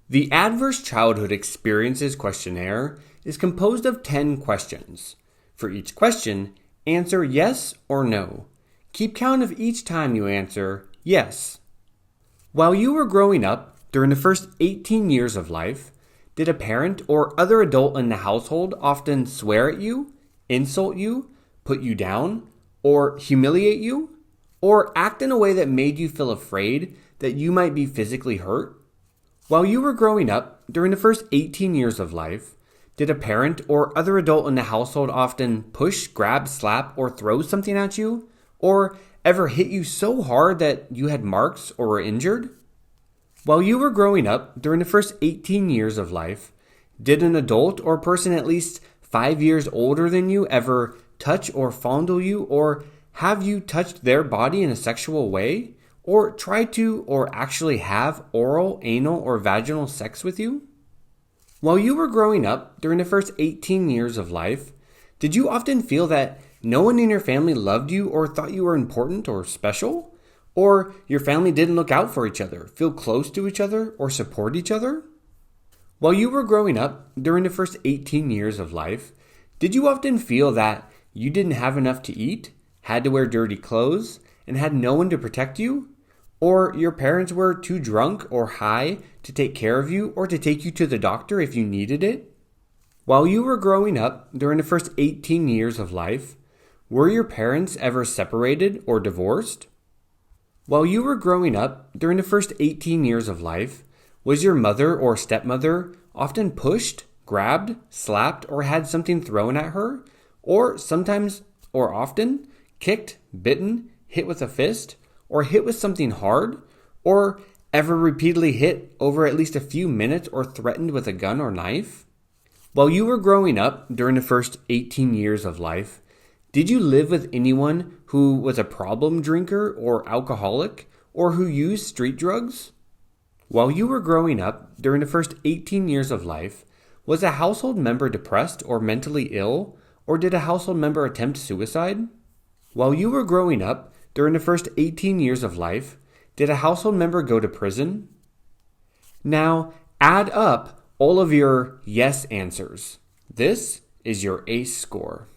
The Adverse Childhood Experiences Questionnaire is composed of 10 questions. For each question, answer yes or no. Keep count of each time you answer yes. While you were growing up, during the first 18 years of life, did a parent or other adult in the household often swear at you, insult you, put you down, or humiliate you, or act in a way that made you feel afraid that you might be physically hurt? While you were growing up, during the first 18 years of life, did a parent or other adult in the household often push, grab, slap, or throw something at you? Or ever hit you so hard that you had marks or were injured? While you were growing up, during the first 18 years of life, did an adult or person at least 5 years older than you ever touch or fondle you, or have you touched their body in a sexual way? Or try to or actually have oral, anal, or vaginal sex with you? While you were growing up, during the first 18 years of life, did you often feel that no one in your family loved you or thought you were important or special? Or your family didn't look out for each other, feel close to each other, or support each other? While you were growing up, during the first 18 years of life, did you often feel that you didn't have enough to eat, had to wear dirty clothes, and had no one to protect you? Or your parents were too drunk or high to take care of you or to take you to the doctor if you needed it? While you were growing up, during the first 18 years of life, were your parents ever separated or divorced? While you were growing up, during the first 18 years of life, was your mother or stepmother often pushed, grabbed, slapped, or had something thrown at her? Or sometimes or often kicked, bitten, hit with a fist, or hit with something hard, or ever repeatedly hit over at least a few minutes or threatened with a gun or knife? While you were growing up during the first 18 years of life, did you live with anyone who was a problem drinker or alcoholic, or who used street drugs? While you were growing up during the first 18 years of life, was a household member depressed or mentally ill, or did a household member attempt suicide? While you were growing up during the first 18 years of life, did a household member go to prison? Now, add up all of your yes answers. This is your ACE score.